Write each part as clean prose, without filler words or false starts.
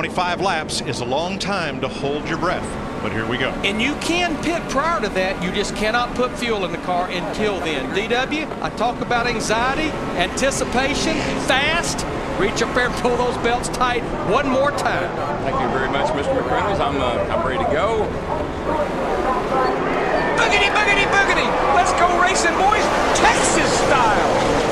25 laps is a long time to hold your breath, but here we go. And you can pit prior to that. You just cannot put fuel in the car until then. DW, I talk about anxiety, anticipation, fast. Reach up there and pull those belts tight one more time. Thank you very much, Mr. McReynolds. I'm ready to go. Boogity, boogity, boogity. Let's go racing, boys. Texas style.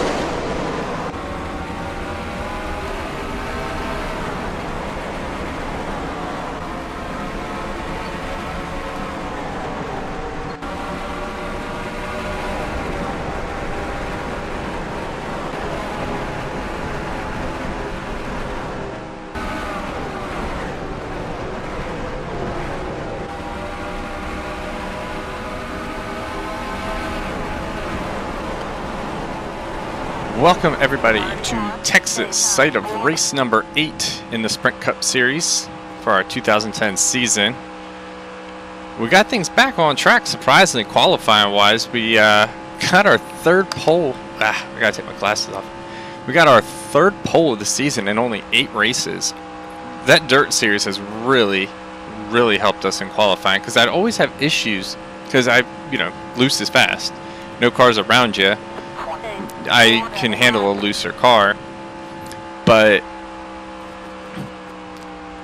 Welcome everybody to Texas, site of race number 8 in the Sprint Cup Series for our 2010 season. We got things back on track, surprisingly, qualifying wise. We got our third pole. I gotta take my glasses off. We got our third pole of the season in only 8 races. That dirt series has really helped us in qualifying, because I'd always have issues because loose is fast, no cars around you. I can handle a looser car, but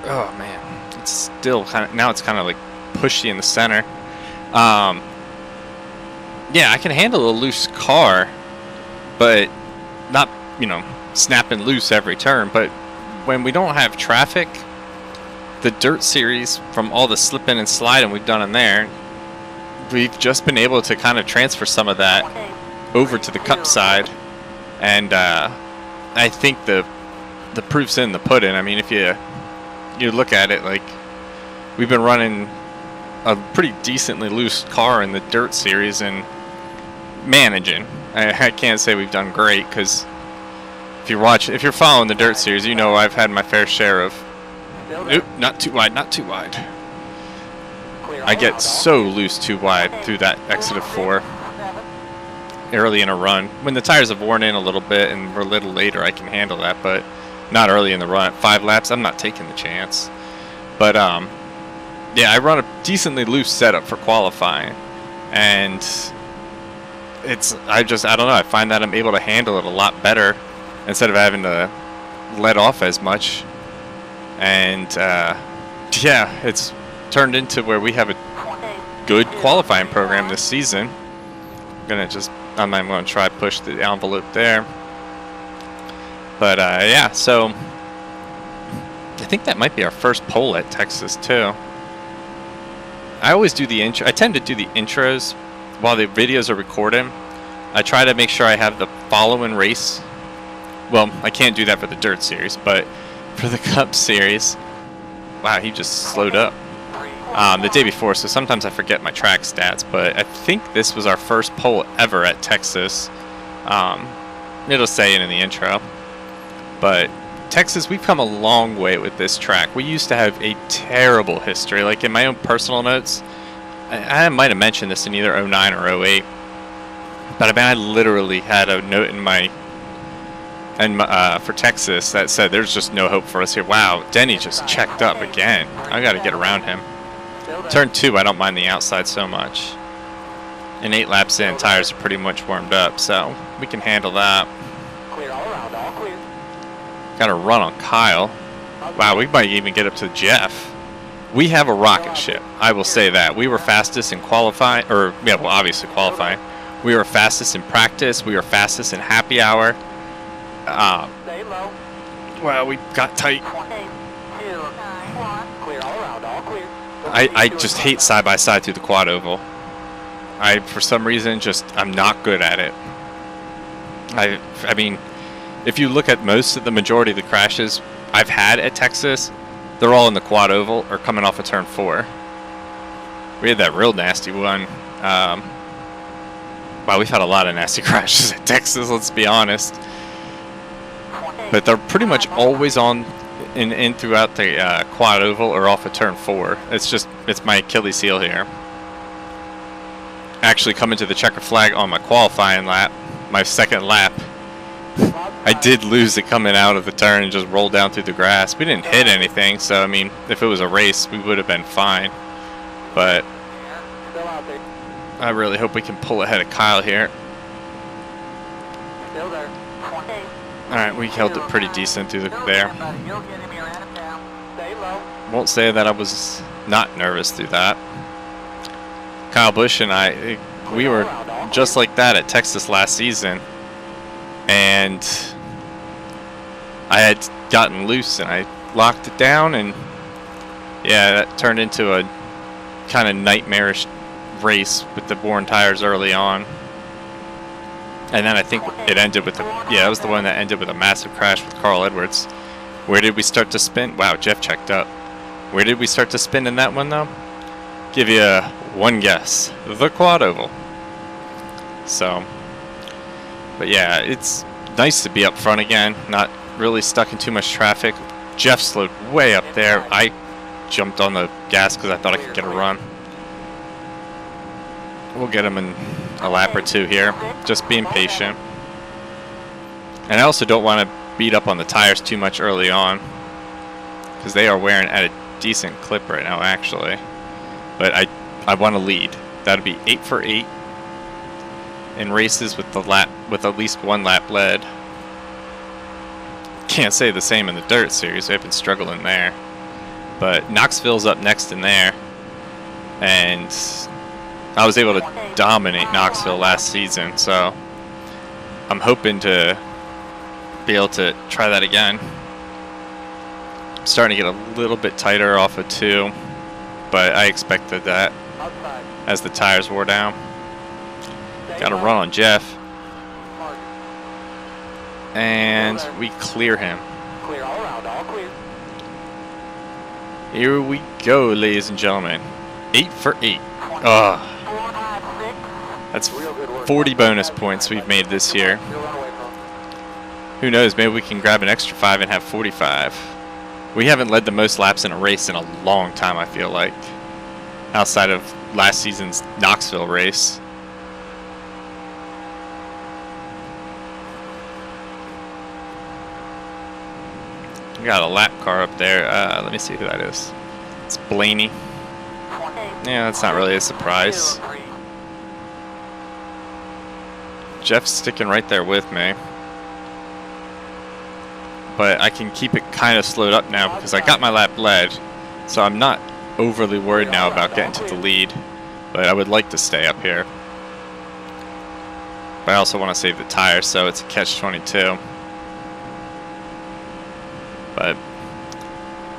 oh man, it's still now it's kind of like pushy in the center. Yeah, I can handle a loose car, but not snapping loose every turn. But when we don't have traffic, the dirt series, from all the slipping and sliding we've done in there, we've just been able to kind of transfer some of that over to the Cup side, and I think the proof's in the pudding. I mean, if you look at it, like, we've been running a pretty decently loose car in the dirt series and managing. I can't say we've done great, because if you're following the dirt series, I've had my fair share of not too wide. I get so loose too wide through that exit of 4. Early in a run, when the tires have worn in a little bit and we're a little later, I can handle that, but not early in the run. 5 laps, I'm not taking the chance. But yeah, I run a decently loose setup for qualifying, and I don't know, I find that I'm able to handle it a lot better instead of having to let off as much. And yeah, it's turned into where we have a good qualifying program this season. I'm going to try push the envelope there. But yeah, so I think that might be our first pole at Texas too. I always do the intro. I tend to do the intros while the videos are recording. I try to make sure I have the following race. Well, I can't do that for the dirt series, but for the Cup series, wow, he just slowed up the day before, so sometimes I forget my track stats, but I think this was our first pole ever at Texas. It'll say it in the intro, but Texas, we've come a long way with this track. We used to have a terrible history. Like, in my own personal notes, I might have mentioned this in either 09 or 08, but I mean, I literally had a note in my for Texas that said there's just no hope for us here. Wow, Denny just checked up again. I got to get around him. Turn 2, I don't mind the outside so much. And 8 laps in, tires are pretty much warmed up, so we can handle that. Got a run on Kyle. Wow, we might even get up to Jeff. We have a rocket ship, I will say that. We were fastest in qualifying, obviously qualifying. We were fastest in practice. We were fastest in happy hour. Well, we got tight. I just hate side-by-side through the quad oval. For some reason, I'm not good at it. I mean, if you look at the majority of the crashes I've had at Texas, they're all in the quad oval or coming off of turn 4. We had that real nasty one. Wow, we've had a lot of nasty crashes at Texas, let's be honest. But they're pretty much always on in throughout the quad oval or off of turn 4. It's my Achilles heel here. Actually coming to the checker flag on my qualifying lap, my second lap. I did lose it coming out of the turn and just rolled down through the grass. We didn't hit anything, so I mean, if it was a race, we would have been fine. But I really hope we can pull ahead of Kyle here. Alright, we held it pretty decent through there. Won't say that I was not nervous through that. Kyle Busch and I, we were just like that at Texas last season. And I had gotten loose and I locked it down, and yeah, that turned into a kind of nightmarish race with the worn tires early on. And then I think it ended with that was the one that ended with a massive crash with Carl Edwards. Where did we start to spin? Wow, Jeff checked up. Where did we start to spin in that one though? Give you one guess. The quad oval. So, but yeah, it's nice to be up front again, not really stuck in too much traffic. Jeff slowed way up there. I jumped on the gas because I thought I could get a run. We'll get him in a lap or two here, just being patient. And I also don't want to beat up on the tires too much early on, because they are wearing at a decent clip right now actually. But I want to lead. That'd be 8 for 8 in races with at least one lap led. Can't say the same in the dirt series. I've been struggling there. But Knoxville's up next in there, and I was able to dominate Knoxville last season, so I'm hoping to be able to try that again. I'm starting to get a little bit tighter off of 2, but I expected that as the tires wore down. Got a run on Jeff, and we clear him. Here we go, ladies and gentlemen. 8 for 8. That's 40 bonus points we've made this year. Who knows, maybe we can grab an extra 5 and have 45. We haven't led the most laps in a race in a long time, I feel like, outside of last season's Knoxville race. We got a lap car up there. Let me see who that is. It's Blaney. Yeah, that's not really a surprise. Jeff's sticking right there with me. But I can keep it kind of slowed up now because I got my lap led. So I'm not overly worried now about getting to the lead. But I would like to stay up here. But I also want to save the tires, so it's a catch-22. But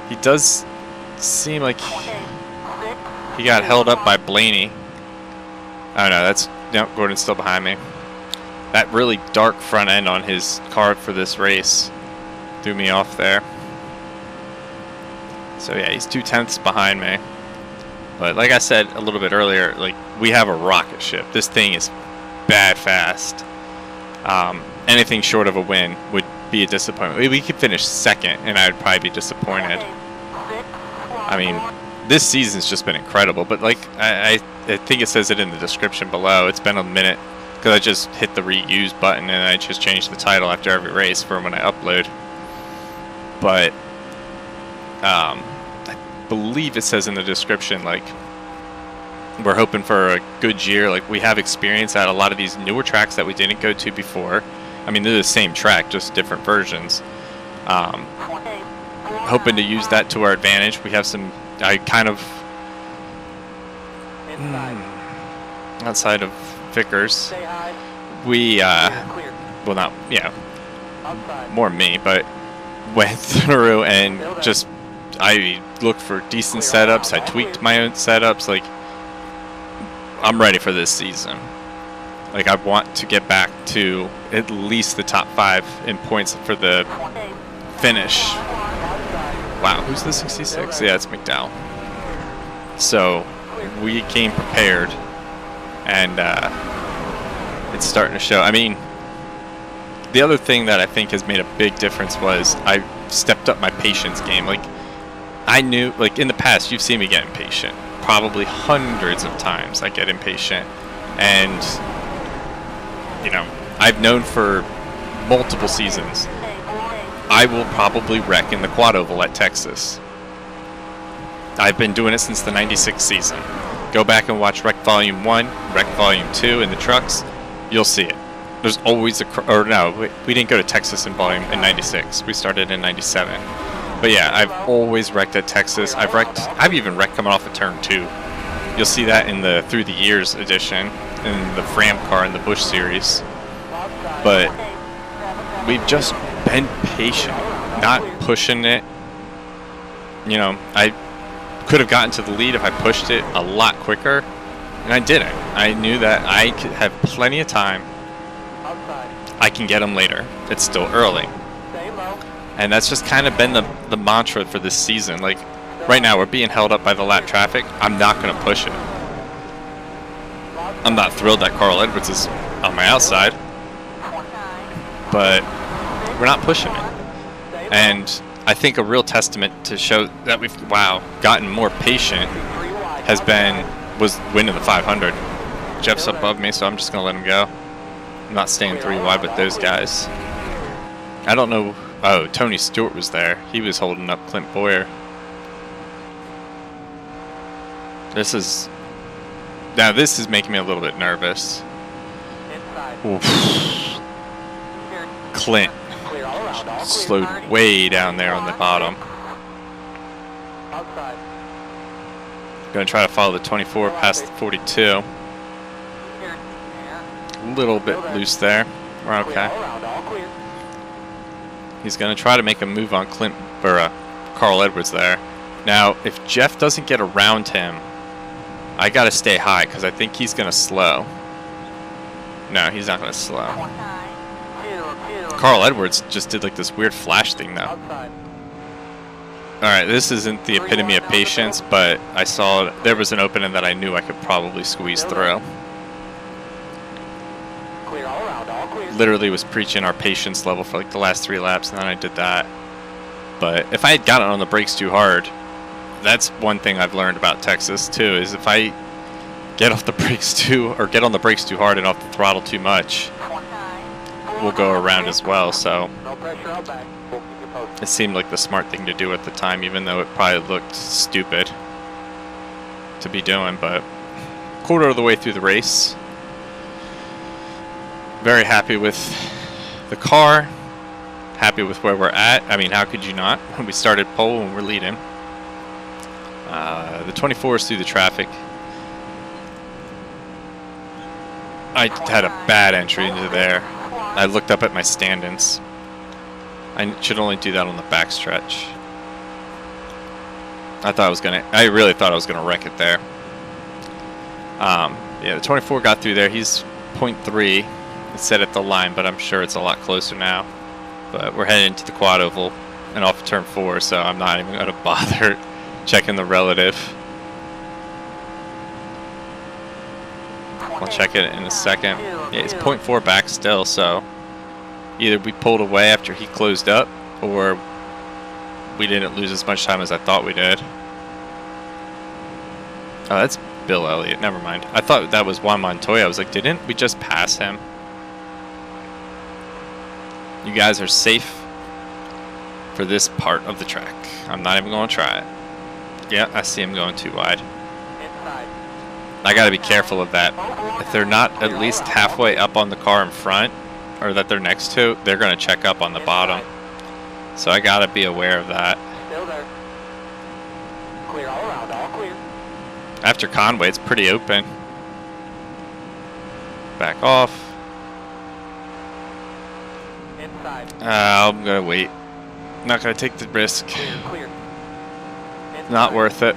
he does seem like he got held up by Blaney. Oh no, no, Gordon's still behind me. That really dark front end on his car for this race threw me off there. So yeah, he's 2/10 behind me. But like I said a little bit earlier, like, we have a rocket ship. This thing is bad fast. Anything short of a win would be a disappointment. We could finish second and I would probably be disappointed. I mean, this season's just been incredible, but like I think it says it in the description below. It's been a minute because I just hit the reuse button and I just changed the title after every race for when I upload. But I believe it says in the description, like, we're hoping for a good year. Like, we have experience at a lot of these newer tracks that we didn't go to before. I mean, they're the same track, just different versions. Hoping to use that to our advantage. We have some, outside of Vickers, we, well, not, yeah, more me, but went through and just, I looked for decent setups. I tweaked my own setups. Like, I'm ready for this season. Like, I want to get back to at least the top 5 in points for the finish. Wow, who's the 66? Yeah, it's McDowell. So we came prepared, and it's starting to show. I mean, the other thing that I think has made a big difference was I stepped up my patience game. Like, I knew, like, in the past, you've seen me get impatient. Probably hundreds of times I get impatient. And, you know, I've known for multiple seasons. I will probably wreck in the quad oval at Texas. I've been doing it since the 96 season. Go back and watch Wreck Volume 1, Wreck Volume 2 in the trucks. You'll see it. There's always we didn't go to Texas in 96. We started in 97. But yeah, I've always wrecked at Texas. I've even wrecked coming off of turn 2. You'll see that in the Through the Years edition, in the Fram car in the Busch series. But we've just been patient, not pushing it. You know, I could have gotten to the lead if I pushed it a lot quicker, and I didn't. I knew that I could have plenty of time. I can get them later. It's still early. And that's just kind of been the mantra for this season. Like, right now, we're being held up by the lap traffic. I'm not going to push it. I'm not thrilled that Carl Edwards is on my outside, but we're not pushing it. And I think a real testament to show that we've, gotten more patient was winning the 500. Jeff's above me, so I'm just going to let him go. I'm not staying 3 wide with those guys. I don't know. Oh, Tony Stewart was there. He was holding up Clint Boyer. This is making me a little bit nervous. Oof. Clint slowed way down there on the bottom. Gonna try to follow the 24 past the 42. A little bit loose there. We're okay. He's gonna try to make a move on Carl Edwards there. Now, if Jeff doesn't get around him, I gotta stay high because I think he's gonna slow. No, he's not gonna slow. Carl Edwards just did like this weird flash thing though. Alright, this isn't the epitome of patience, but I saw there was an opening that I knew I could probably squeeze through. Literally was preaching our patience level for like the last 3 laps, and then I did that. But if I had gotten on the brakes too hard, that's one thing I've learned about Texas too, is if I get on the brakes too hard and off the throttle too much, we'll go around as well. So it seemed like the smart thing to do at the time, even though it probably looked stupid to be doing. But quarter of the way through the race, very happy with the car, happy with where we're at. I mean, how could you not? When we started pole and we're leading. The 24 is through the traffic. I had a bad entry into there. I looked up at my stand-ins. I should only do that on the backstretch. I really thought I was gonna wreck it there. Yeah, the 24 got through there. He's 0.3. It's set at the line, but I'm sure it's a lot closer now. But we're heading into the quad oval and off turn 4, so I'm not even gonna bother checking the relative. I'll check it in a second. Yeah, he's 0.4 back still, so either we pulled away after he closed up, or we didn't lose as much time as I thought we did. Oh, that's Bill Elliott. Never mind. I thought that was Juan Montoya. I was like, didn't we just pass him? You guys are safe for this part of the track. I'm not even going to try it. Yeah, I see him going too wide. I got to be careful of that. If they're not at least halfway up on the car in front, or that they're next to, they're going to check up on the bottom. So I got to be aware of that. After Conway, it's pretty open. Back off. I'm going to wait. Not going to take the risk. Not worth it.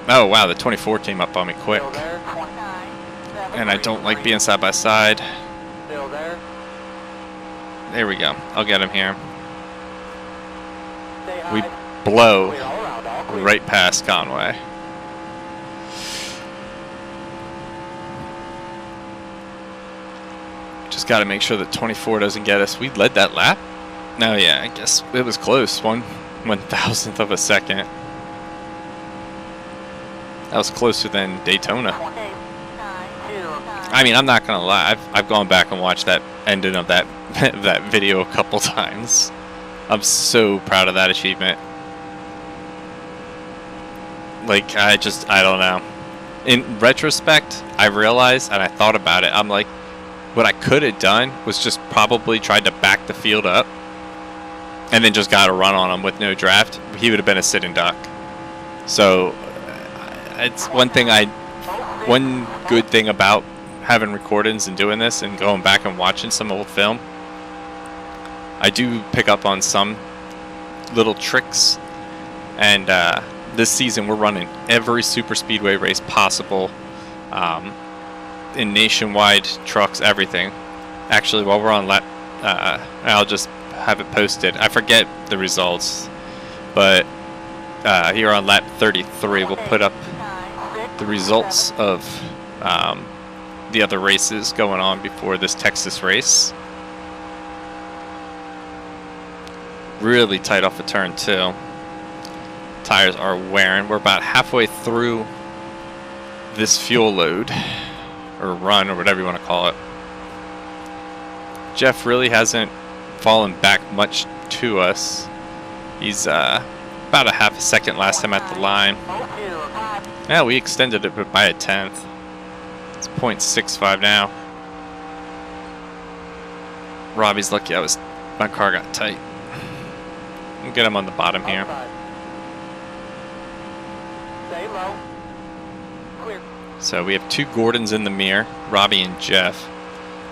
Oh wow, the 24 came up on me quick. And I don't like being side by side. There we go. I'll get him here. We blow right past Conway. Just got to make sure that 24 doesn't get us. We led that lap. No, yeah, I guess it was close. 1/1000th of a second. That was closer than Daytona. I mean, I'm not gonna lie. I've gone back and watched that ending of that that video a couple times. I'm so proud of that achievement. Like, I don't know. In retrospect, I realized, and I thought about it, I'm like, what I could have done was just probably tried to back the field up and then just got a run on him with no draft. He would have been a sitting duck. So, it's one good thing about having recordings and doing this and going back and watching some old film. I do pick up on some little tricks, and this season we're running every super speedway race possible, in nationwide trucks, everything. Actually, while we're on lap, I'll just have it posted. I forget the results, but here on lap 33 we'll put up the results of the other races going on before this Texas race. Really tight off a turn 2. Tires are wearing. We're about halfway through this fuel load, or run, or whatever you want to call it. Jeff really hasn't fallen back much to us. He's about a half a second last time at the line. Yeah, we extended it by a tenth. It's 0.65 now. Robbie's lucky my car got tight. We'll get him on the bottom here. So we have 2 Gordons in the mirror, Robbie and Jeff.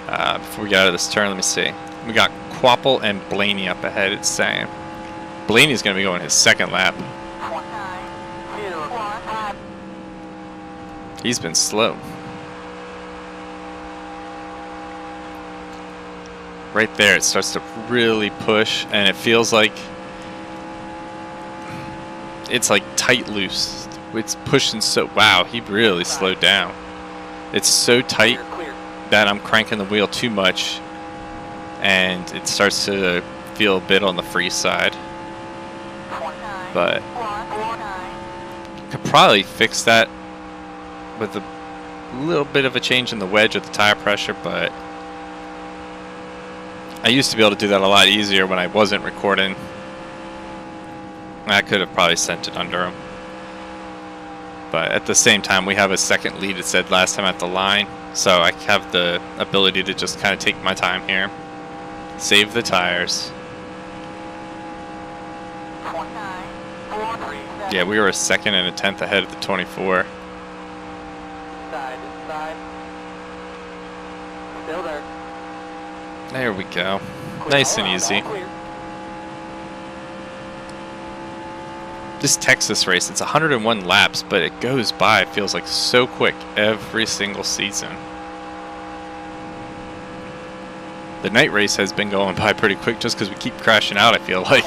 Before we get out of this turn, let me see. We got Quapple and Blaney up ahead, it's saying. Blaney's going to be going his second lap. He's been slow. Right there, it starts to really push, and it feels like it's like tight loose. It's pushing so, wow, he really slowed down. It's so tight that I'm cranking the wheel too much, and it starts to feel a bit on the free side. But could probably fix that with a little bit of a change in the wedge of the tire pressure, but I used to be able to do that a lot easier when I wasn't recording. I could have probably sent it under him. But at the same time, we have a second lead, it said last time at the line. So I have the ability to just kind of take my time here. Save the tires. Yeah, we were a second and a tenth ahead of the 24. There we go. Nice and easy. This Texas race, it's 101 laps, but it goes by, it feels like so quick every single season. The night race has been going by pretty quick just because we keep crashing out, I feel like.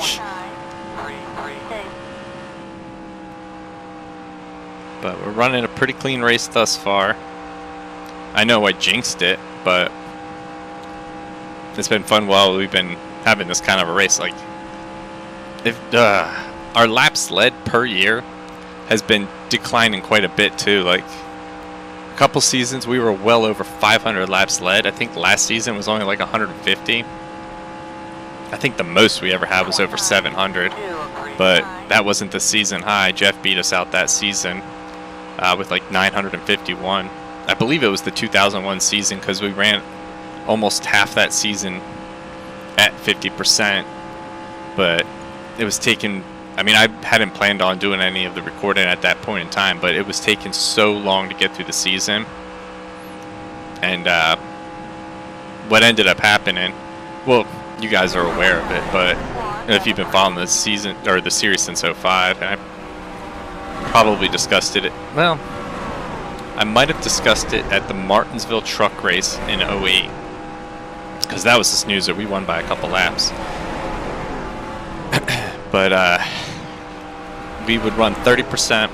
But we're running a pretty clean race thus far. I know I jinxed it, but it's been fun while we've been having this kind of a race. Like, if our laps led per year has been declining quite a bit too. Like, a couple seasons we were well over 500 laps led. I think last season was only like 150. I think the most we ever had was over 700, but that wasn't the season high. Jeff beat us out that season with like 951. I believe it was the 2001 season because we ran almost half that season at 50%, but it was taking, I mean, I hadn't planned on doing any of the recording at that point in time, but it was taking so long to get through the season. And what ended up happening, well, you guys are aware of it, but if you've been following the season or the series since 05, and I probably discussed it, well, I might have discussed it at the Martinsville truck race in 08, because that was the snoozer. We won by a couple laps. But we would run 30%.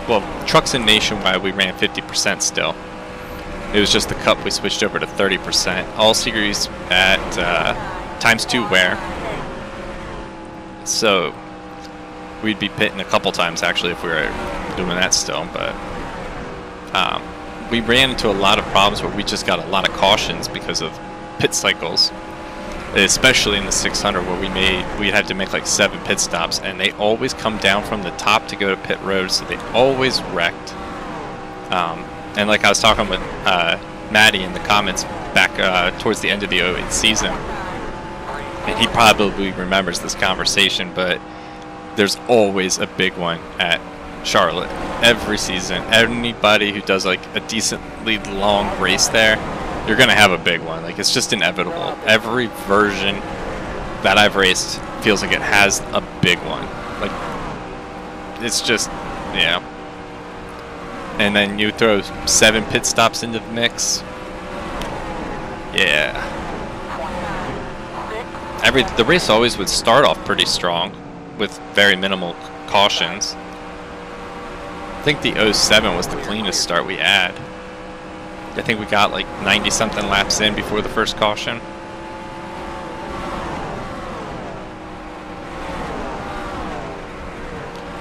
Well, trucks in Nationwide, we ran 50% still. It was just the Cup we switched over to 30%. All series at ×2 wear. So we'd be pitting a couple times actually if we were doing that still. But we ran into a lot of problems where we just got a lot of cautions because of pit cycles, especially in the 600 where we had to make like 7 pit stops, and they always come down from the top to go to pit road, so they always wrecked. And like I was talking with Maddie in the comments back towards the end of the 08 season, and he probably remembers this conversation, but there's always a big one at Charlotte every season. Anybody who does like a decently long race there, you're gonna have a big one. Like, it's just inevitable. Every version that I've raced feels like it has a big one. Like, it's just, yeah. And then you throw 7 pit stops into the mix. Yeah. The race always would start off pretty strong with very minimal cautions. I think the 07 was the cleanest start we had. I think we got like 90 something laps in before the first caution.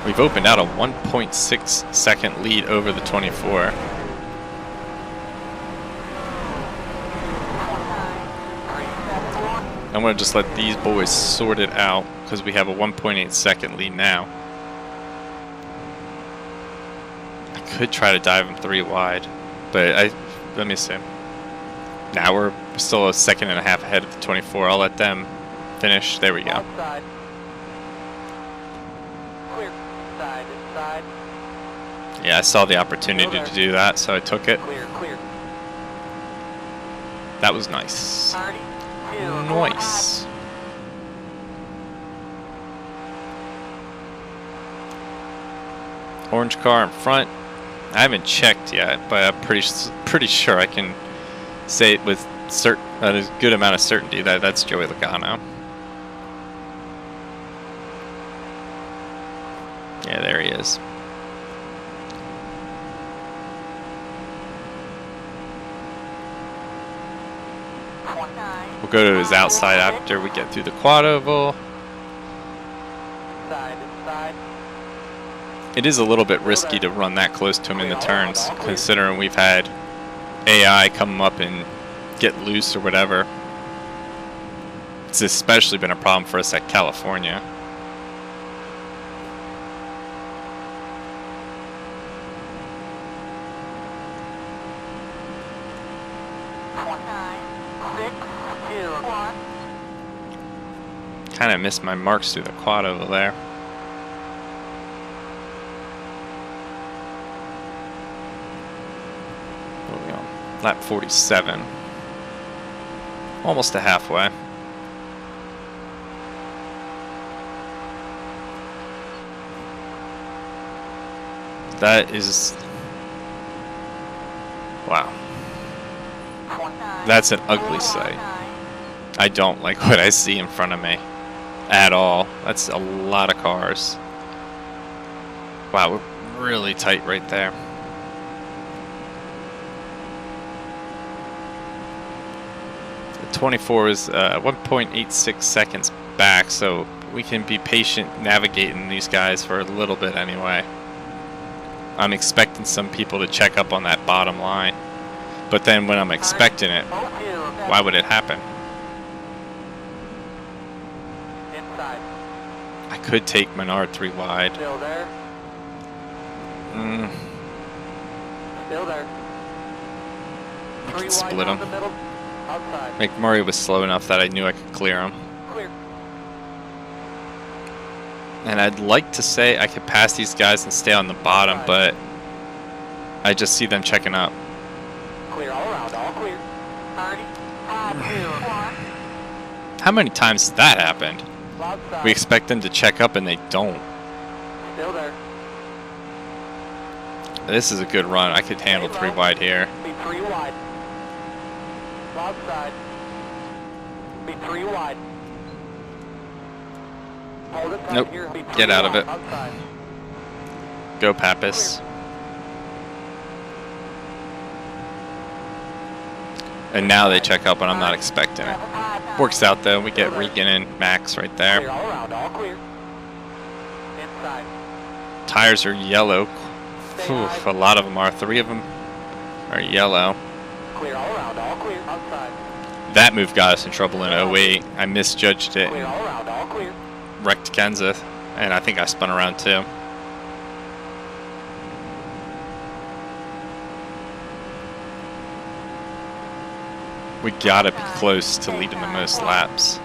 We've opened out a 1.6 second lead over the 24. I'm going to just let these boys sort it out because we have a 1.8 second lead now. I could try to dive them 3 wide, but let me see. Now we're still a 1.5 seconds ahead of the 24. I'll let them finish. There we go. Outside. Clear. Side, inside. Yeah, I saw the opportunity to do that, so I took it. Clear, clear. That was nice. 32. Nice. Orange car in front. I haven't checked yet, but I'm pretty sure I can say it with a good amount of certainty that that's Joey Logano. Yeah, there he is. We'll go to his outside after we get through the quad oval. Side, inside. It is a little bit risky to run that close to him in the turns, considering we've had AI come up and get loose or whatever. It's especially been a problem for us at California. Kind of missed my marks through the quad over there. What are we on? Lap 47. Almost to halfway. That is... wow. That's an ugly sight. I don't like what I see in front of me at all. That's a lot of cars. Wow, we're really tight right there. The 24 is 1.86 seconds back, so we can be patient navigating these guys for a little bit anyway. I'm expecting some people to check up on that bottom line, but then when I'm expecting it, why would it happen? I could take Menard 3 wide. Still there. Still there. I could 3 split wide them. down the middle. Outside. McMurray was slow enough that I knew I could clear him. Clear. And I'd like to say I could pass these guys and stay on the bottom, but I just see them checking up. Clear all around. All clear. 30. How many times has that happened? Outside. We expect them to check up and they don't. Still there. This is a good run. I could handle 3 wide here. Be 3 wide. Outside. Be 3 wide. Hold it tight Nope. here. Be 3 Get out of wide. it. Outside. Go Pappas. And now they check up and I'm not expecting it. Works out though. We get Regan and Max right Clear there. all around. All clear. Inside. Tires are yellow. Oof, a lot of them are. 3 of them or yellow. Clear all around, all clear. Outside. That move got us in trouble in 08. I misjudged it Clear and all around, all clear. wrecked Kenseth, and I think I spun around too. We gotta be close to leading the most laps,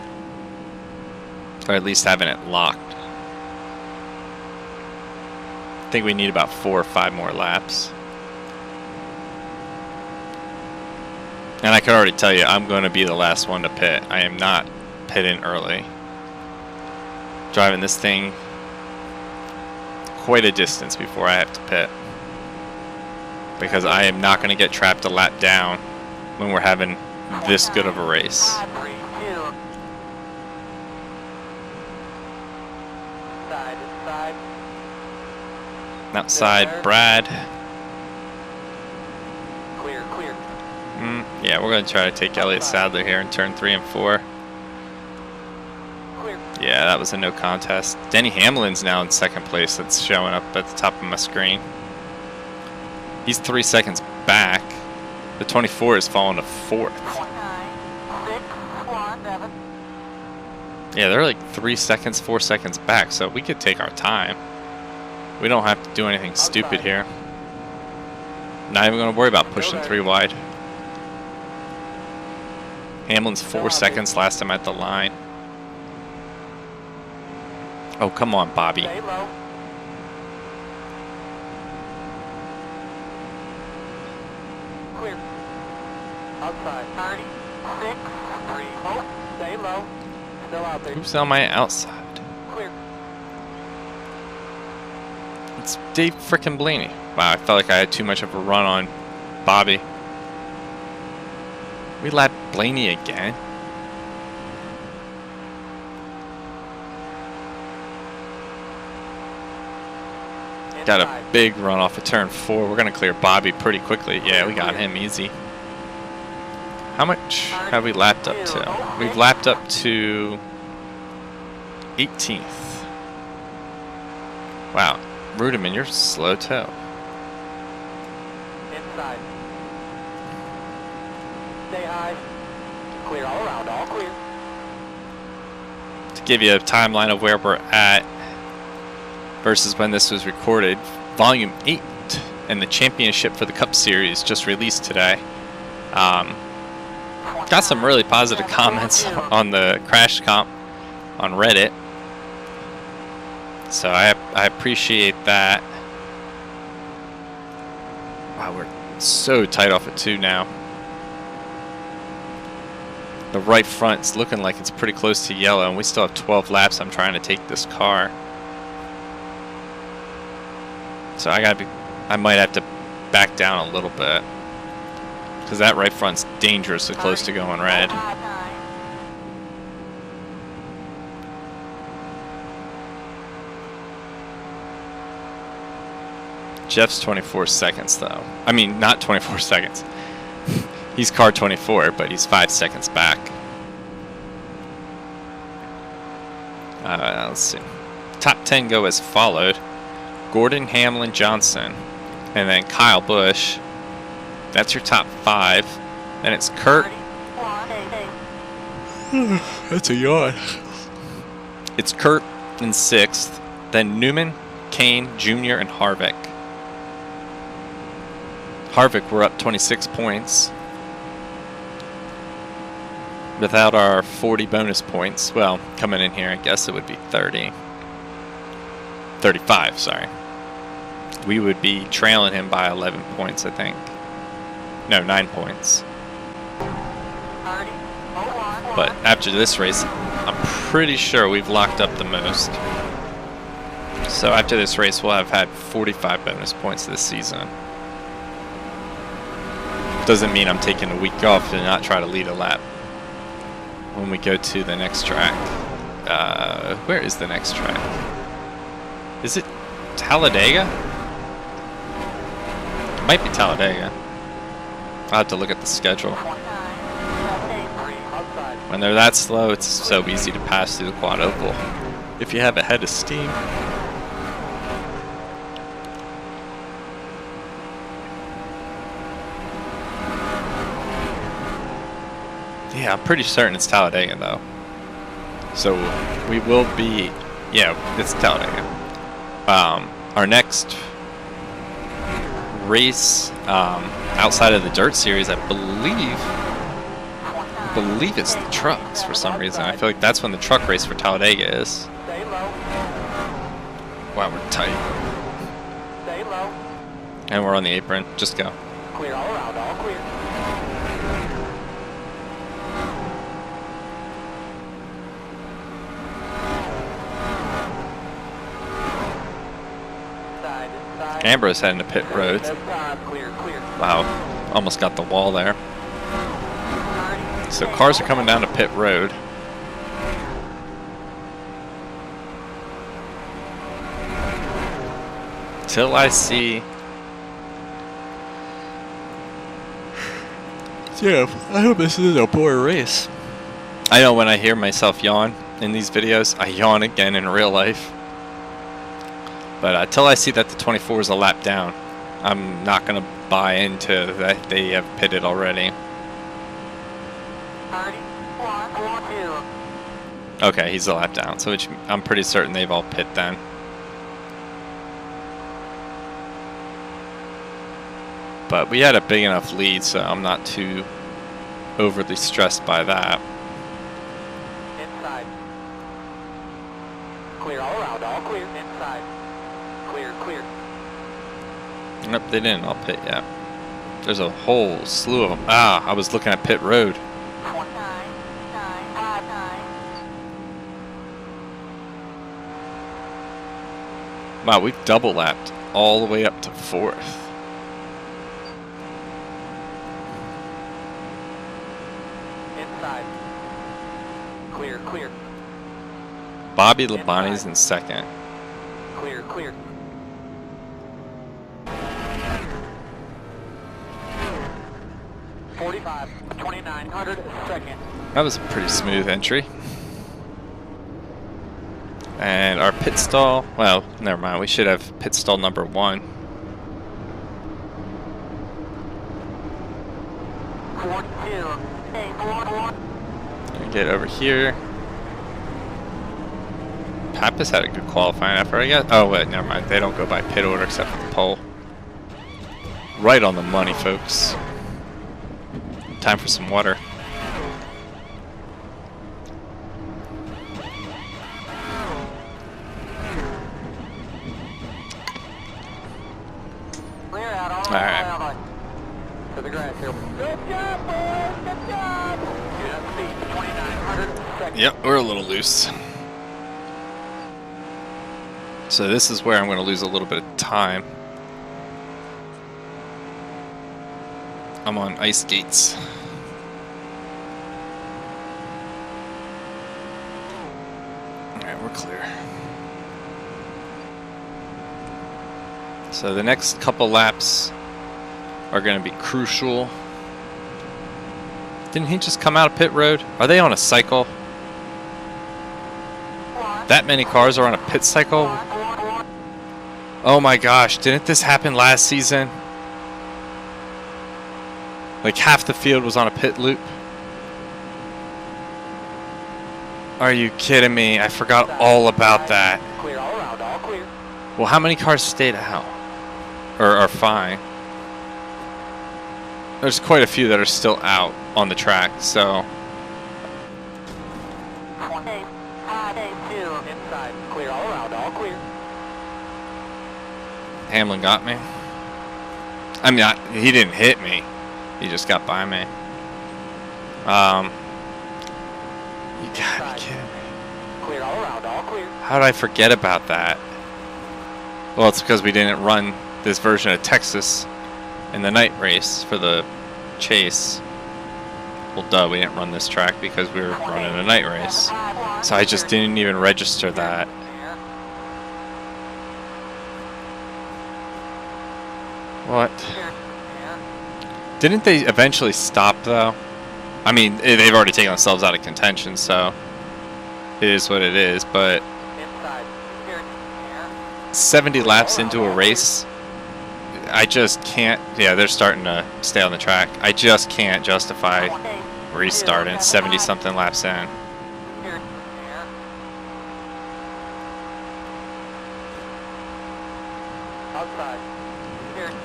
or at least having it locked. I think we need about 4 or 5 more laps. And I can already tell you, I'm going to be the last one to pit. I am not pitting early. Driving this thing quite a distance before I have to pit, because I am not going to get trapped a lap down when we're having this good of a race. 3, 2. Side, side. Outside, Brad. Clear, clear. Yeah, we're going to try to take Elliott Sadler here in turn 3 and 4. Clear. Yeah, that was a no contest. Denny Hamlin's now in second place. That's showing up at the top of my screen. He's 3 seconds back. The 24 is falling to 4th. 617. Yeah, they're like 3 seconds, 4 seconds back, so we could take our time. We don't have to do anything stupid here. Not even going to worry about pushing 3 wide. Hamlin's 4 seconds last time at the line. Oh, come on, Bobby. Stay low. Clear. Outside. 36, 3. Oh, stay low. Still out there. Who's on my outside? Clear. It's Dave frickin' Blaney. Wow, I felt like I had too much of a run on Bobby. We lapped Blaney again. Got a big run off of turn 4. We're going to clear Bobby pretty quickly. Yeah, we got him easy. How much have we lapped up to? We've lapped up to 18th. Wow. Rudiman, you're slow too. Inside. Stay high. Clear all around, all clear. To give you a timeline of where we're at versus when this was recorded, Volume 8 and the championship for the Cup Series just released today. Got some really positive comments on the crash comp on Reddit, so I appreciate that. Wow, we're so tight off at 2 now. The right front's looking like it's pretty close to yellow, and we still have 12 laps. I'm trying to take this car. So I might have to back down a little bit, because that right front's dangerously close to going red. Jeff's 24 seconds though. I mean, not 24 seconds. He's car 24, but he's 5 seconds back. Let's see. Top 10 go as followed. Gordon, Hamlin, Johnson, and then Kyle Busch. That's your top 5. Then it's Kurt. That's a yawn. It's Kurt in 6th. Then Newman, Kane, Jr., and Harvick. Harvick, we're up 26 points. Without our 40 bonus points, well, coming in here, I guess it would be 30. 35, sorry. We would be trailing him by 11 points, I think. No, 9 points. But after this race, I'm pretty sure we've locked up the most. So after this race, we'll have had 45 bonus points this season. Doesn't mean I'm taking a week off to not try to lead a lap when we go to the next track. Where is the next track? Is it Talladega? It might be Talladega. I'll have to look at the schedule. When they're that slow, it's so easy to pass through the quad oval if you have a head of steam. Yeah, I'm pretty certain it's Talladega though. So we will be, yeah, it's Talladega. Our next race outside of the dirt series, I believe it's the trucks for some reason. I feel like that's when the truck race for Talladega is. Stay low. Wow, we're tight. Stay low. And we're on the apron. Just go. Clear all around, all clear. Side. Ambro's heading to pit road. Left side, clear, clear. Wow, almost got the wall there. So cars are coming down to pit road. Till I see. Yeah, I hope this is a poor race. I know when I hear myself yawn in these videos, I yawn again in real life. But until I see that the 24 is a lap down, I'm not going to buy into that they have pitted already. 31-42. Okay, he's a lap down, so I'm pretty certain they've all pit then. But we had a big enough lead, so I'm not too overly stressed by that. Inside. Clear all around, all clear. Inside. Clear, clear. Nope, they didn't all pit yet. There's a whole slew of them. Ah, I was looking at pit road. 959. Wow, we double lapped all the way up to 4th. Inside. Clear, clear. Bobby Labonte's in 2nd. Clear, clear. .45, 2900 second. That was a pretty smooth entry. And our pit stall, well, never mind. We should have pit stall number 1. 42. Get over here. Pappas had a good qualifying effort, I guess. Oh, wait, never mind. They don't go by pit order except for the pole. Right on the money, folks. Time for some water. Clear out all right. around. To the grass here. Good job, boys. Good job. Get up speed, 2900 second. Yep, we're a little loose. So this is where I'm going to lose a little bit of time. I'm on ice skates. Alright, we're clear. So the next couple laps are going to be crucial. Didn't he just come out of pit road? Are they on a cycle? That many cars are on a pit cycle? Oh my gosh, didn't this happen last season? Like half the field was on a pit loop? Are you kidding me? I forgot all about that. Clear all around, all clear. Well, how many cars stayed out? Or are fine? There's quite a few that are still out on the track, so... 2852 inside. Clear all around, all clear. Hamlin got me. I mean, he didn't hit me. He just got by me. You gotta be kidding me. Clear all around, all clear. How did I forget about that? Well, it's because we didn't run this version of Texas in the night race for the chase. Well, duh, we didn't run this track because we were running a night race. So I just didn't even register that. What? Didn't they eventually stop, though? I mean, they've already taken themselves out of contention, so it is what it is, but 70 laps into a race, I just can't. Yeah, they're starting to stay on the track. I just can't justify restarting 70 something laps in.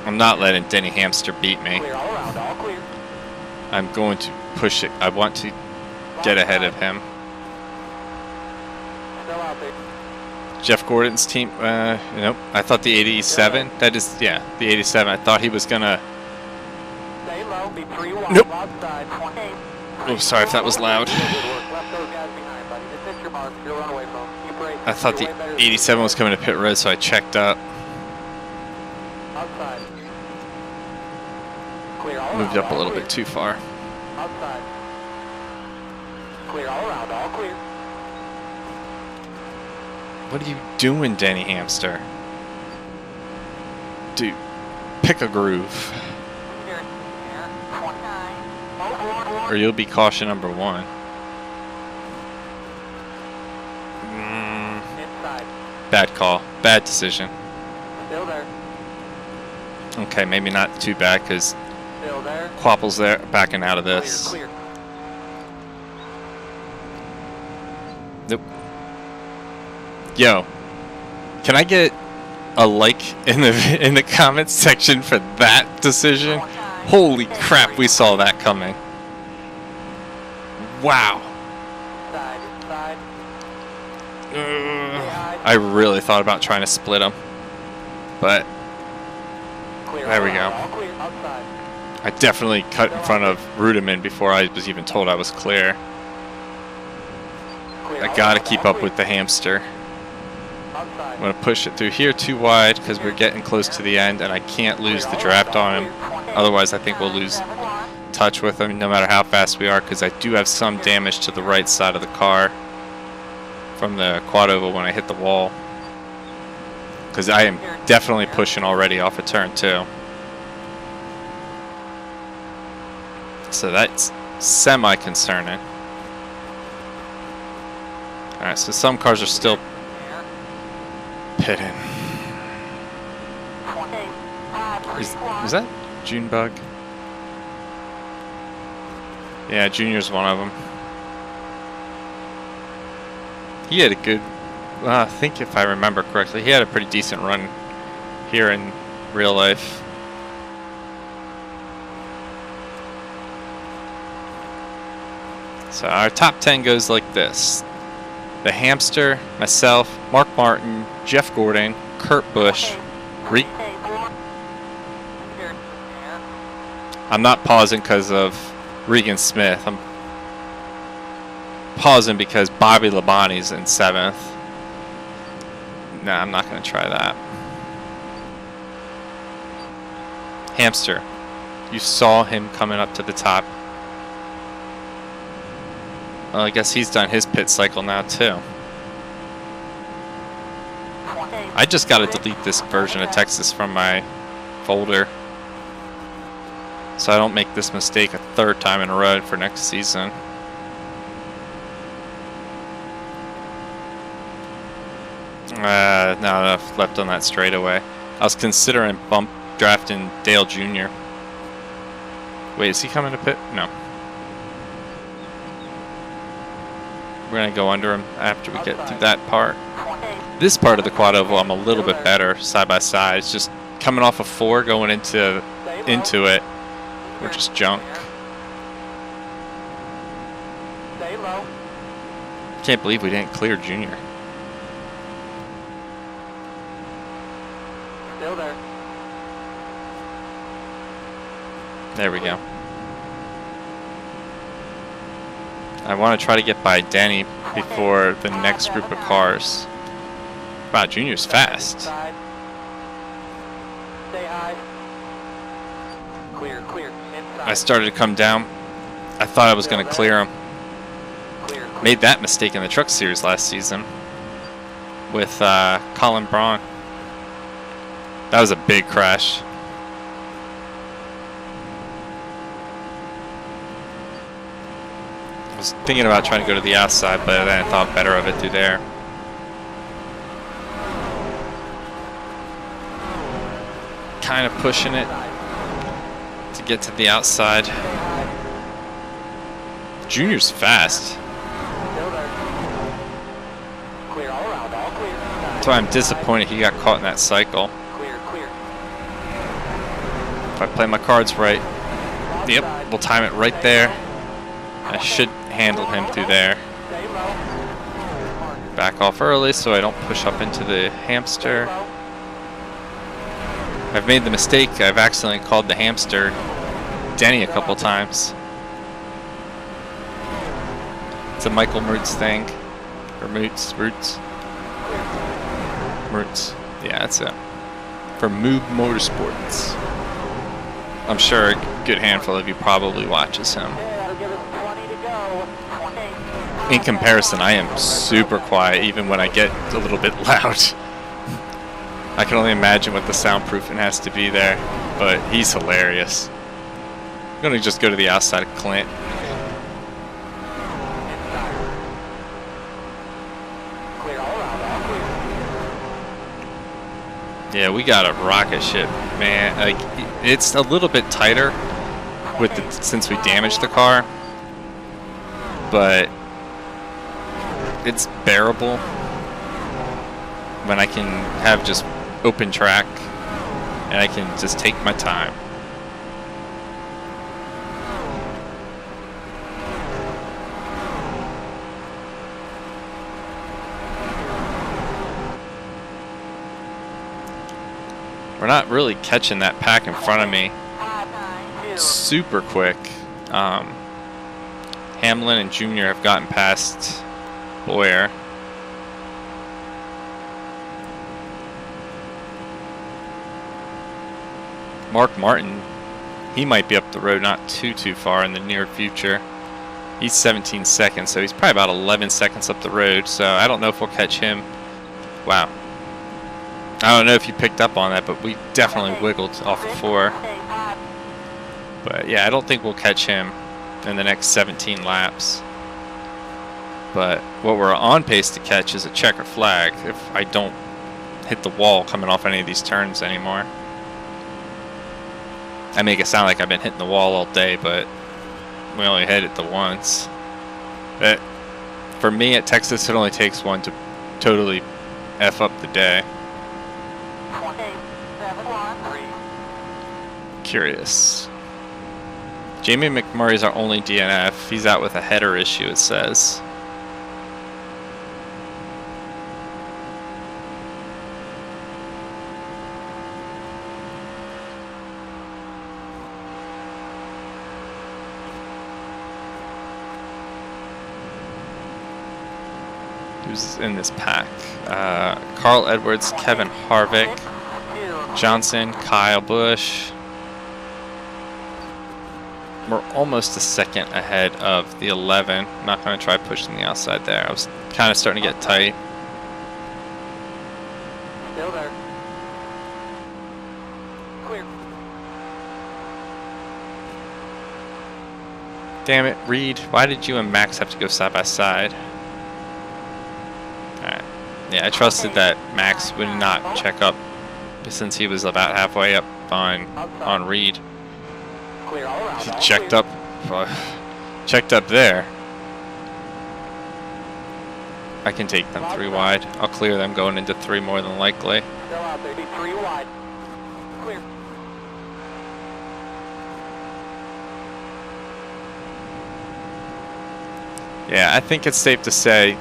I'm not letting Denny Hamster beat me. I'm going to push it. I want to get ahead of him. Jeff Gordon's team, nope. I thought the 87, that is, yeah, the 87. I thought he was gonna. Nope. Oh, sorry if that was loud. I thought the 87 was coming to pit road, so I checked up. Moved up a little bit too far. Outside. Clear all around, all clear. What are you doing, Denny Hamster? Dude, pick a groove. Or you'll be caution number 1. Bad call. Bad decision. Still there. Okay, maybe not too bad because Still there. Quapple's there backing out of this. Clear. Nope. Yo, can I get a like in the comments section for that decision? Holy crap, we saw that coming. Wow. Side, side. I really thought about trying to split them, but Clear there we all go. around, all clear. Outside. I definitely cut in front of Rudiman before I was even told I was clear. Clear I all gotta around, keep all up clear. with the Hamster. Outside. I'm gonna push it through here too wide because we're getting close to the end and I can't lose the draft on him. Otherwise I think we'll lose touch with him no matter how fast we are, because I do have some damage to the right side of the car from the quad oval when I hit the wall. Because I am definitely pushing already off a turn 2. So that's semi-concerning. Alright, so some cars are still pitting. Is that Junebug? Yeah, Junior's one of them. He had a good, I think if I remember correctly, he had a pretty decent run here in real life. So our top 10 goes like this. The Hamster, myself, Mark Martin, Jeff Gordon, Kurt Busch, I'm not pausing because of Regan Smith. I'm pausing because Bobby Labonte's in 7th. Nah, I'm not going to try that. Hamster, you saw him coming up to the top. Well, I guess he's done his pit cycle now too. I just got to delete this version of Texas from my folder so I don't make this mistake a 3rd time in a row for next season. Not enough left on that straightaway. I was considering bump drafting Dale Jr. Wait, is he coming to pit? No. We're going to go under him after we get through that part. This part of the quad oval I'm a little bit better side by side. It's just coming off of 4 going into it. We're just junk. Stay low. Can't believe we didn't clear Junior. Still there. There we go. I want to try to get by Danny before the next group of cars. Wow, Junior's fast. Side. Stay high. Clear, clear. Inside. I started to come down. I thought I was going to clear him. Clear, clear. Made that mistake in the Truck Series last season with Colin Braun. That was a big crash. I was thinking about trying to go to the outside, but then I thought better of it through there. Kind of pushing it to get to the outside. Junior's fast. Still there. Clear all around, all clear. That's why I'm disappointed he got caught in that cycle. Clear, clear. If I play my cards right, yep, we'll time it right there. I should handle him through there. Stay low. Back off early so I don't push up into the hamster. I've made the mistake, I've accidentally called the hamster Denny a couple times. It's a Michael Mertz thing. Or Roots. Yeah, that's it. For Moob Motorsports. I'm sure a good handful of you probably watches him. That'll give us 20 to go. 20. In comparison, I am super quiet even when I get a little bit loud. I can only imagine what the soundproofing has to be there, but he's hilarious. I'm gonna just go to the outside of Clint. Clear all around, all clear. Yeah, we got a rocket ship, man. Like, it's a little bit tighter with the, since we damaged the car, but it's bearable when I can have just open track and I can just take my time. We're not really catching that pack in front of me super quick. Hamlin and Junior have gotten past Boyer. Mark Martin, he might be up the road not too far in the near future. He's 17 seconds, so he's probably about 11 seconds up the road, so I don't know if we'll catch him. Wow. I don't know if you picked up on that, but we definitely wiggled off of 4. But yeah, I don't think we'll catch him in the next 17 laps. But what we're on pace to catch is a checker flag if I don't hit the wall coming off any of these turns anymore. I make it sound like I've been hitting the wall all day, but we only hit it the once. But for me at Texas, it only takes one to totally F up the day. 2713. Curious. Jamie McMurray's our only DNF. He's out with a header issue, it says. Who's in this pack? Carl Edwards, Kevin Harvick, Johnson, Kyle Busch. We're almost a second ahead of the 11. I'm not going to try pushing the outside there. I was kind of starting to get tight. Still there. Clear. Damn it, Reed. Why did you and Max have to go side by side? Alright. Yeah, I trusted that Max would not check up since he was about halfway up on Reed. Clear all around. He all checked clear. checked up there. I can take them 3 wide. I'll clear them going into 3 more than likely. Still out there. Be 3 wide. Clear. Yeah, I think it's safe to say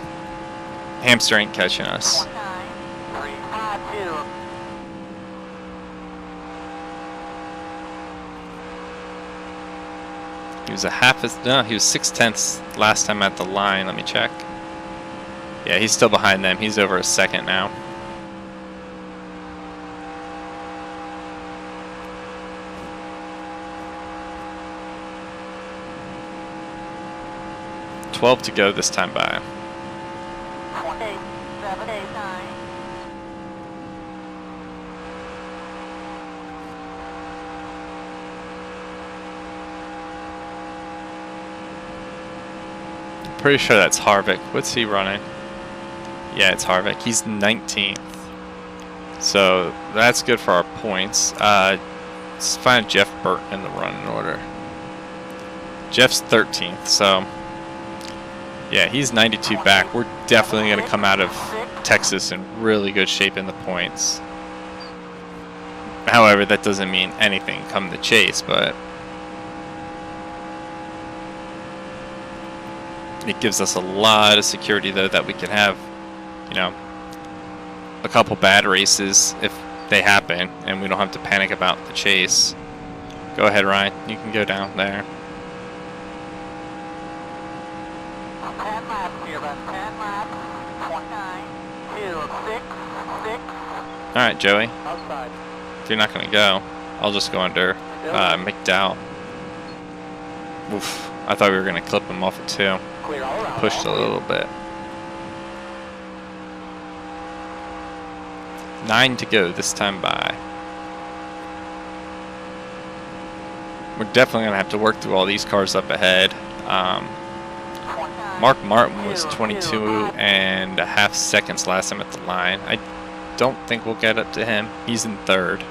Hamster ain't catching us. 19352. He was he was 6/10 last time at the line. Let me check. Yeah, he's still behind them. He's over a second now. $12 to go this time by. 28789. Pretty sure that's Harvick. What's he running? Yeah, it's Harvick. He's 19th. So that's good for our points. Let's find Jeff Burton in the running order. Jeff's 13th, so Yeah, he's 92 back. We're definitely going to come out of Texas in really good shape in the points. However, that doesn't mean anything come the chase, but it gives us a lot of security, though, that we can have, you know, a couple bad races if they happen, and we don't have to panic about the chase. Go ahead, Ryan. You can go down there. 10 laps here, about 10 laps. 29, 2, 6, 6. All right, Joey. Outside. If you're not going to go, I'll just go under McDowell. Oof. I thought we were going to clip him off at 2. Clear all around. Pushed a little bit. 9 to go this time by. We're definitely going to have to work through all these cars up ahead. Mark Martin was 22.5 seconds last time at the line. I don't think we'll get up to him. He's in 3rd.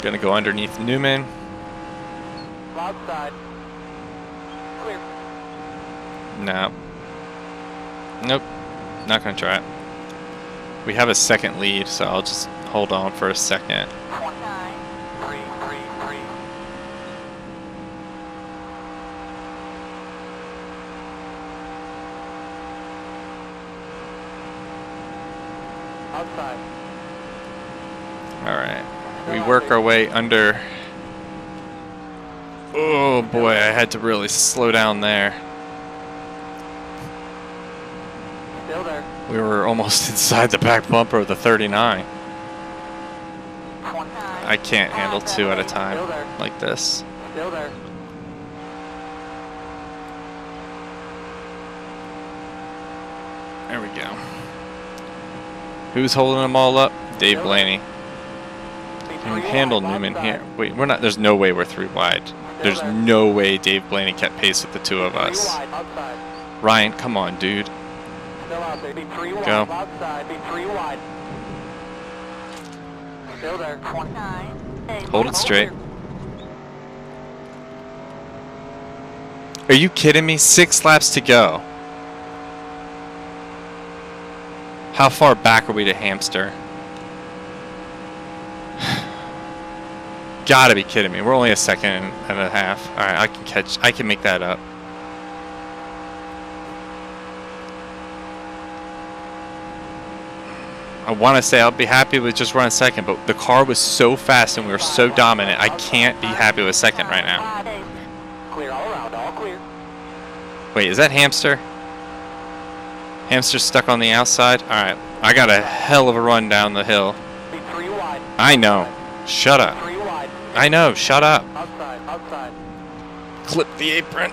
Going to go underneath Newman. Outside. Clear. No. Nope. Not going to try it. We have a second lead, so I'll just hold on for a second. 29, 3, 3, 3. Outside. Alright. We work our way under. Oh boy, I had to really slow down there. Still there. We were almost inside the back bumper of the 39. 29. I can't handle 2 at a time like this. Still there. There we go. Who's holding them all up? Dave Blaney. Can handle Newman here. Wait, we're not. There's no way we're 3 wide. There's no way Dave Blaney kept pace with the 2 of us. Ryan, come on, dude. Still out there. Be 3 wide. Go. Outside. Be 3 wide. Still there. 29. Hold it straight. Are you kidding me? 6 laps to go. How far back are we to Hamster? Gotta be kidding me. We're only a second and a half. Alright, I can make that up. I want to say I'll be happy with just running second, but the car was so fast and we were so dominant, I can't be happy with second right now. Clear all around. All clear. Wait, is that Hamster? Hamster's stuck on the outside? Alright, I got a hell of a run down the hill. Be 3 wide. I know. Shut up. 3 wide. I know, shut up. Outside. Outside. Clip the apron.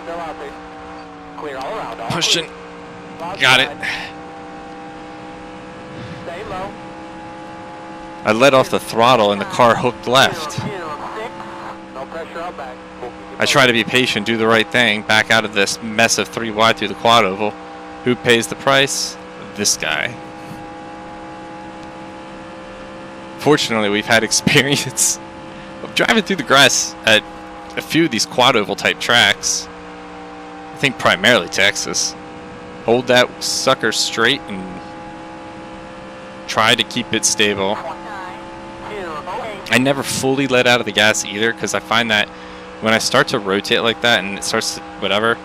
Still out there. Clear all around. All Pushing. clear. Got it. Stay low. I let off the throttle and the car hooked left. 2, 6. No pressure out back. I try to be patient, do the right thing, back out of this mess of 3 wide through the quad oval. Who pays the price? This guy. Fortunately, we've had experience of driving through the grass at a few of these quad oval type tracks. I think primarily Texas. Hold that sucker straight and try to keep it stable. 29, 2, 8. I never fully let out of the gas either, because I find that when I start to rotate like that and it starts to whatever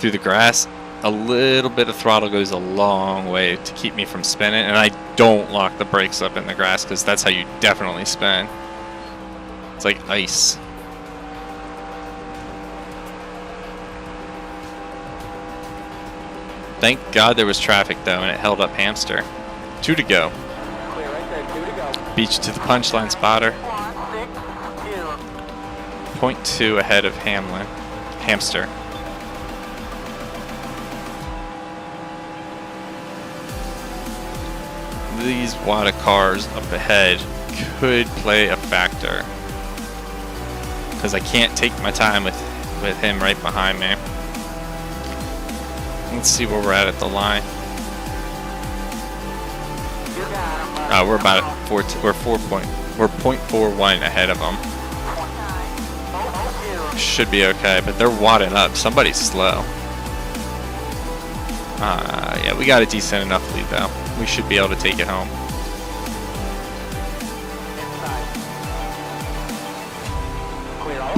through the grass, a little bit of throttle goes a long way to keep me from spinning, and I don't lock the brakes up in the grass because that's how you definitely spin. It's like ice. Thank God there was traffic though, and it held up Hamster. 2 to go. Clear right there. 2 to go. Beach to the punchline spotter. 1, 6, 2. 0.2 ahead of Hamster. These WADA cars up ahead could play a factor, because I can't take my time with him right behind me. Let's see where we're at the line. You got him. We're about at 4. We're 0.41 ahead of them. Should be okay, but they're wadding up. Somebody's slow. Yeah, we got a decent enough lead though. We should be able to take it home.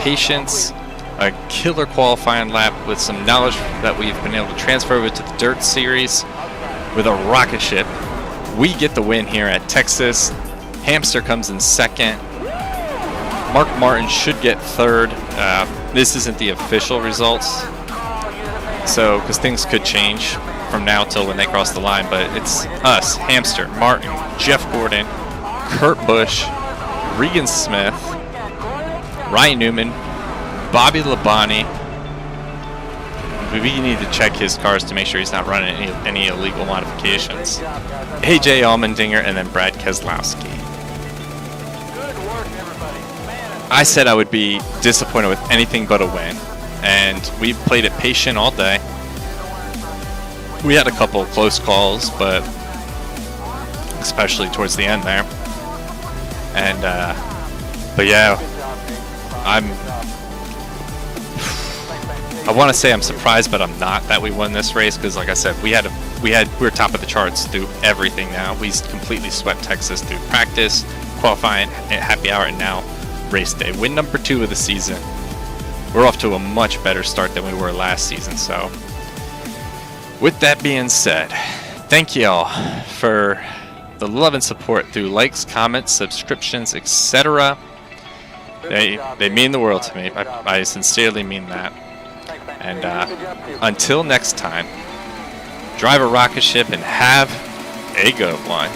Patience, a killer qualifying lap with some knowledge that we've been able to transfer over to the Dirt Series with a rocket ship. We get the win here at Texas. Hamster comes in second. Mark Martin should get third. This isn't the official results, so because things could change from now till when they cross the line, but it's us, Hamster, Martin, Jeff Gordon, Kurt Busch, Regan Smith, Ryan Newman, Bobby Labonte. We need to check his cars to make sure he's not running any illegal modifications. AJ Allmendinger, and then Brad Keselowski. I said I would be disappointed with anything but a win, and we played it patient all day. We had a couple of close calls, but especially towards the end there. And but yeah, I want to say I'm surprised, but I'm not that we won this race, because like I said, we were top of the charts through everything. Now we completely swept Texas through practice, qualifying, happy hour, and now race day. Win number 2 of the season. We're off to a much better start than we were last season. So with that being said, thank you all for the love and support through likes, comments, subscriptions, etc. They mean the world to me. I sincerely mean that. And until next time, drive a rocket ship and have a good one.